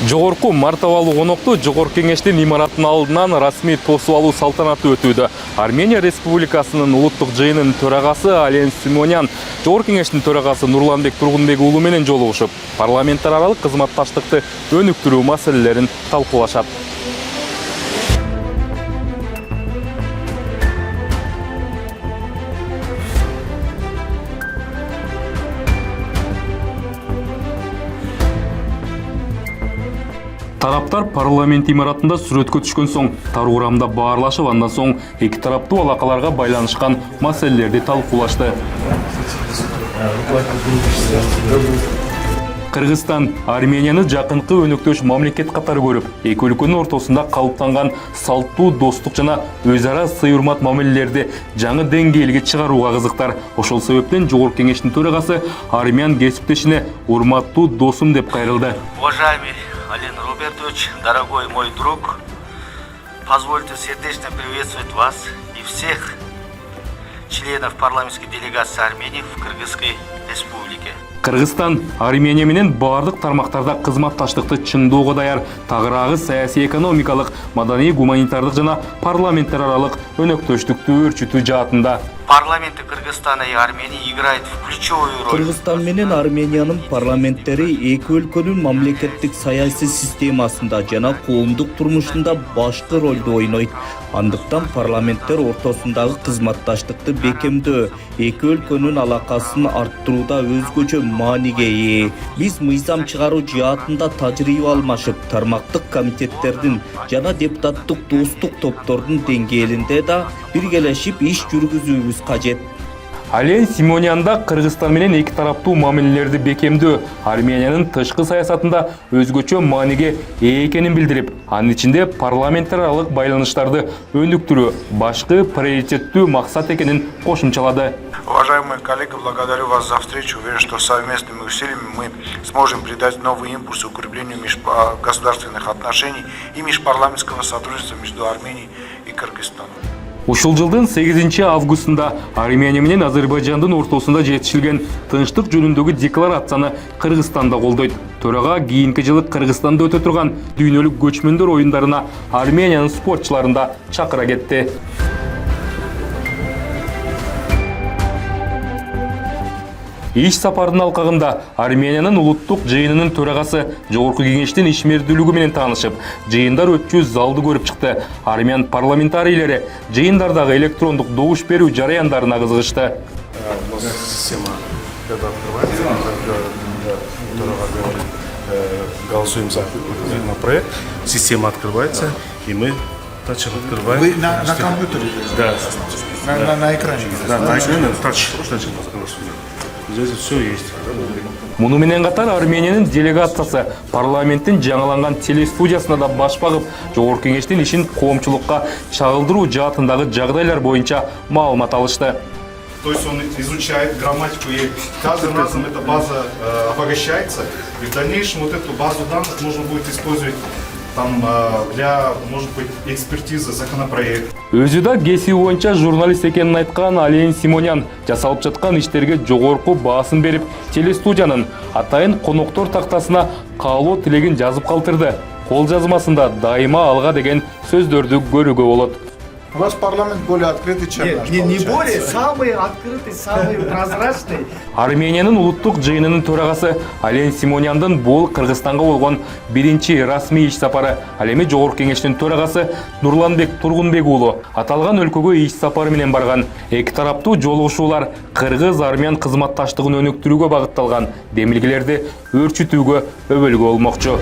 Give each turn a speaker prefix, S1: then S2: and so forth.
S1: Жогорку мартабалуу конокту Жогорку Кеңештин имаратынын алдынан расмий тосуп алуу салтанаты өтүүдө. Армения Республикасынын улуттук жыйынынын төрагасы Ален Симонян Жогорку Кеңештин төрагасы Нурланбек Тургунбек уулу менен жолугушуп, парламенттер аралык кызматташтыкты өнүктүрүү маселелерин талкуулашат. Тараптар парламент имаратында сүрөткө түшкөн соң, тар урамда баарлашып, андан соң эки тараптуу алакаларга байланышкан маселелерди талкуулашты. Кыргызстан Арменияны жакынкы өнөктөш мамлекет катары көрүп, эки өлкөнүн ортосунда калыптанган салттуу достук жана өз ара сый-урмат мамилелерди жаңы деңгээлге чыгарууга кызыктар. Ошол себептен Жогорку Кеңештин төрагасы армян кесиптешине урматтуу досум деп кайрылды.
S2: Уважаемый Ален Робертович, дорогой мой друг, позвольте сердечно приветствовать вас и всех членов парламентской делегации Армении в Кыргызской республике.
S1: Кыргызстан Армения менен бардык тармактарда кызматташтыкты чындоого даяр, тагыраагы саясий, экономикалык, маданий, гуманитардык жана парламенттер аралык өнөктөштүктү өрчүтүү жаатында.
S2: Парламенты Кыргызстана и Армении играют ключевую роль.
S3: Кыргызстан менен Армениянын парламенттери эки өлкөнүн мамлекеттик саясий системасында жана коомдук турмушунда башкы ролду ойнойт. Андыктан парламенттер ортосундагы кызматташтыкты бекемдөө эки өлкөнүн алакасын арттырууда өзгөчө мааниге ээ. Биз мыйзам чыгаруу жаатында тажрыйба алмашып, тармактык комитеттердин жана депутаттык достук топтордун деңгээлинде да биргелешип иш жүргүзүүбүз кажет.
S1: Ален Симонян Кыргызстан менен эки тараптуу мамилелерди бекемдөө Армениянын тышкы саясатында өзгөчө мааниге ээ экенин билдирип, анын ичинде парламенттер аралык байланыштарды өнүктүрүү башкы приоритеттүү максат экенин кошумчалады.
S4: Уважаемые коллеги, благодарю вас за встречу. Уверен, что совместными усилиями мы сможем придать новый импульс укреплению межгосударственных отношений и межпарламентского сотрудничества между Арменией и Кыргызстаном.
S1: Ушул жылдын 8 августунда Армения менен Азербайжандын ортосунда жетишилген тынчтык жөнүндөгү декларацияны Кыргызстанда колдойт. Төрага кийинки жылы Кыргызстанда өтө турган дүйнөлүк көчмөндөр оюндарына Армениянын спортчуларын да чакыра кетти. Иш сапардын алкагында Армениянын улуттук жыйынынын төрагасы Жогорку Кеңештин ишмердүүлүгү менен таанышып, жыйындар өтчү залды көрүп чыкты. Армян парламентарийлери жыйындардагы электрондук добуш берүү жараяндарына кызыгышты.
S5: Голосуем за проект, система открывается, и мы тач открываем.
S4: Вы на компьютере?
S5: Да.
S4: На экране?
S5: Да, на экране тач. Здесь все есть.
S1: Муну менен катар Армениянын делегациясы парламенттин жаңыланган телестудиясына да баш багып, Жогорку Кеңештин ишин коомчулукка чагылдыруу жаатындагы жагдайлар боюнча маалымат алышты.
S6: То есть он изучает грамматику, и каждым разом эта база обогащается, и в дальнейшем вот эту базу данных можно будет использовать там для, может быть, экспертизы законопроекта.
S1: Өзү да кесиби боюнча журналист экенин айткан Ален Симонян жасалып жаткан иштерге жогорку баасын берип, телестудиянын атайын коноктор тактасына каалоо тилегин жазып калтырды. Кол жазмасында дайыма алга деген сөздөрдү көрүүгө болот.
S4: У вас парламент более открытый, чем наш.
S7: Не более, самый открытый, самый прозрачный.
S1: Армениянын улуттук жыйынынын төрагасы Ален Симоняндын бул Кыргызстанга болгон биринчи расмий иш сапары. Ал эми Жогорку Кеңештин төрагасы Нурланбек Тургунбек уулу аталган өлкөгө иш сапары менен барган. Эки тараптуу жолугушуулар кыргыз-армян кызматташтыгын өнүктүрүүгө багытталган демилгелерди өрчүтүүгө өбөлгө болмокчу.